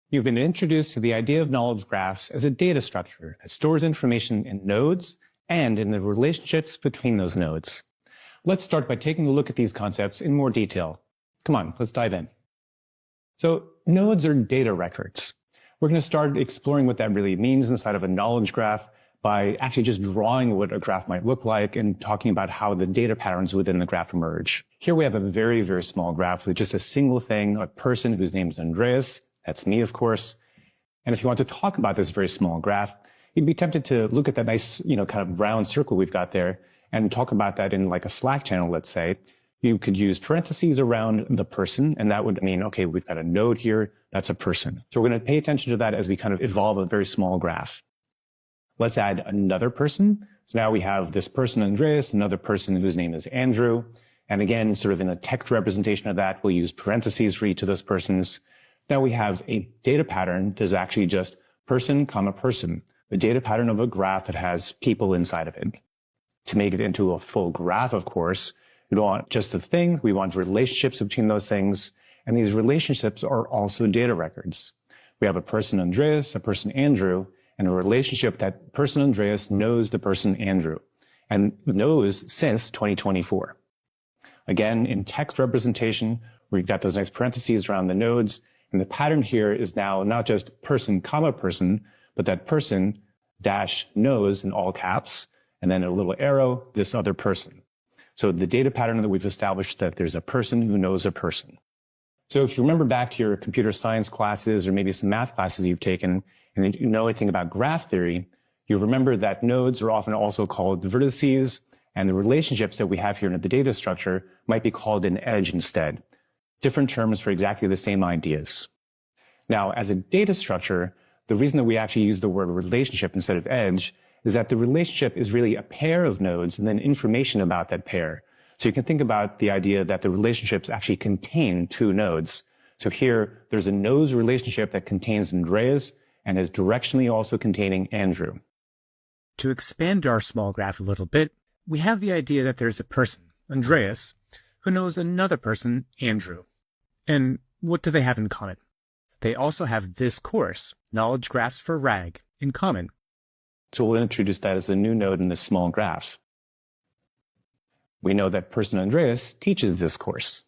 You've been introduced to the idea of knowledge graphs as a data structure that stores information in nodes and in the relationships between those nodes. Let's start by taking a look at these concepts in more detail. Come on, let's dive in. So nodes are data records. We're going to start exploring what that really means inside of a knowledge graph by actually just drawing what a graph might look like and talking about how the data patterns within the graph emerge. Here we have a very, very small graph with just a single thing, a person whose name is Andreas. That's me, of course. And if you want to talk about this very small graph, you'd be tempted to look at that nice, kind of round circle we've got there and talk about that in like a Slack channel, let's say. You could use parentheses around the person, and that would mean, okay, we've got a node here, that's a person. So we're going to pay attention to that as we kind of evolve a very small graph. Let's add another person. So now we have this person, Andreas, another person whose name is Andrew. And again, sort of in a text representation of that, we'll use parentheses for each of those persons. Now we have a data pattern that's actually just person, comma, person, the data pattern of a graph that has people inside of it. To make it into a full graph, of course, we don't want just the thing, we want relationships between those things, and these relationships are also data records. We have a person Andreas, a person Andrew, and a relationship that person Andreas knows the person Andrew, and knows since 2024. Again, in text representation, we've got those nice parentheses around the nodes, and the pattern here is now not just person, comma, person, but that person dash knows in all caps, and then a little arrow, this other person. So the data pattern that we've established that there's a person who knows a person. So if you remember back to your computer science classes or maybe some math classes you've taken and you know anything about graph theory, you remember that nodes are often also called vertices, and the relationships that we have here in the data structure might be called an edge instead. Different terms for exactly the same ideas. Now, as a data structure, the reason that we actually use the word relationship instead of edge is that the relationship is really a pair of nodes and then information about that pair. So you can think about the idea that the relationships actually contain two nodes. So here, there's a nodes relationship that contains Andreas and is directionally also containing Andrew. To expand our small graph a little bit, we have the idea that there's a person, Andreas, who knows another person, Andrew. And what do they have in common? They also have this course, Knowledge Graphs for RAG, in common. So we'll introduce that as a new node in this small graph. We know that person Andreas teaches this course.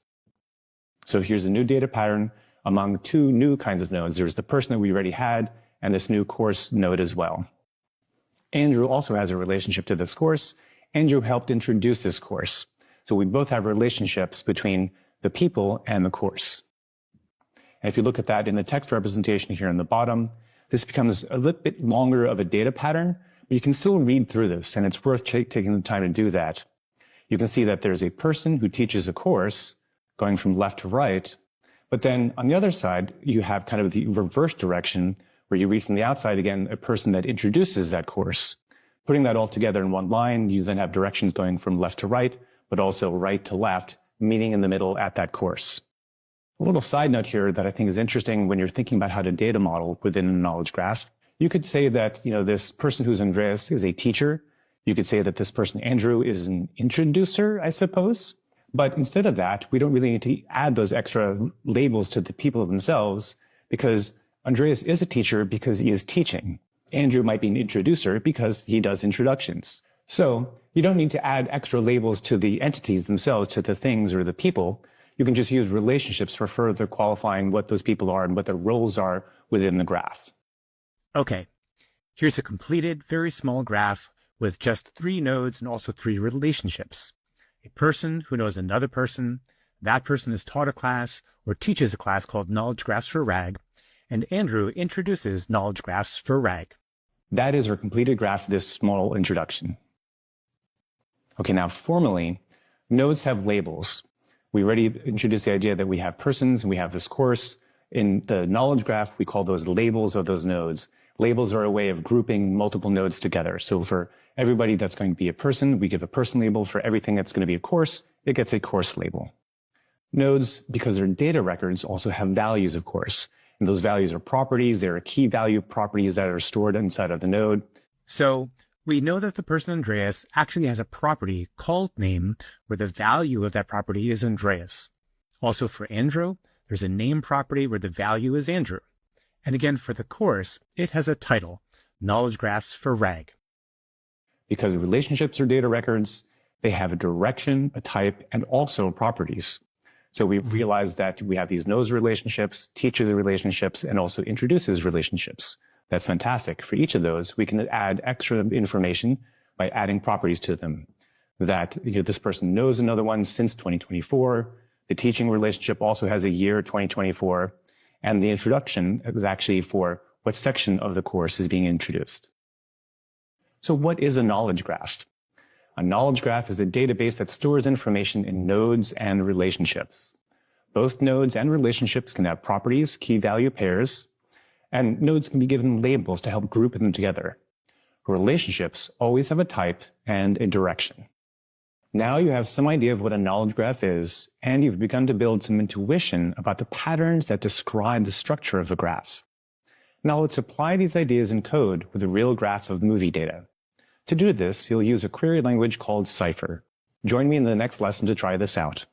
So here's a new data pattern among two new kinds of nodes. There's the person that we already had and this new course node as well. Andrew also has a relationship to this course. Andrew helped introduce this course. So we both have relationships between the people and the course. And if you look at that in the text representation here in the bottom, this becomes a little bit longer of a data pattern, but you can still read through this, and it's worth taking the time to do that. You can see that there's a person who teaches a course going from left to right, but then on the other side, you have kind of the reverse direction where you read from the outside again, a person that introduces that course. Putting that all together in one line, you then have directions going from left to right, but also right to left, meeting in the middle at that course. A little side note here that I think is interesting when you're thinking about how to data model within a knowledge graph. You could say that, this person who's Andreas is a teacher. You could say that this person, Andrew, is an introducer, I suppose. But instead of that, we don't really need to add those extra labels to the people themselves because Andreas is a teacher because he is teaching. Andrew might be an introducer because he does introductions. So you don't need to add extra labels to the entities themselves, to the things or the people. You can just use relationships for further qualifying what those people are and what their roles are within the graph. Okay, here's a completed, very small graph with just 3 nodes and also 3 relationships. A person who knows another person, that person has taught a class or teaches a class called Knowledge Graphs for RAG, and Andrew introduces Knowledge Graphs for RAG. That is our completed graph for this small introduction. Okay, now formally, nodes have labels. We already introduced the idea that we have persons and we have this course. In the knowledge graph, we call those labels of those nodes. Labels are a way of grouping multiple nodes together. So for everybody that's going to be a person, we give a person label. For everything that's going to be a course, it gets a course label. Nodes, because they're data records, also have values, of course. And those values are properties. They are key value properties that are stored inside of the node. So we know that the person Andreas actually has a property called name where the value of that property is Andreas. Also for Andrew, there's a name property where the value is Andrew. And again, for the course, it has a title, Knowledge Graphs for RAG. Because relationships are data records, they have a direction, a type, and also properties. So we've realized that we have these knows relationships, teaches relationships, and also introduces relationships. That's fantastic. For each of those, we can add extra information by adding properties to them. That this person knows another one since 2024. The teaching relationship also has a year, 2024. And the introduction is actually for what section of the course is being introduced. So what is a knowledge graph? A knowledge graph is a database that stores information in nodes and relationships. Both nodes and relationships can have properties, key value pairs, and nodes can be given labels to help group them together. Relationships always have a type and a direction. Now you have some idea of what a knowledge graph is, and you've begun to build some intuition about the patterns that describe the structure of a graph. Now let's apply these ideas in code with the real graphs of movie data. To do this, you'll use a query language called Cypher. Join me in the next lesson to try this out.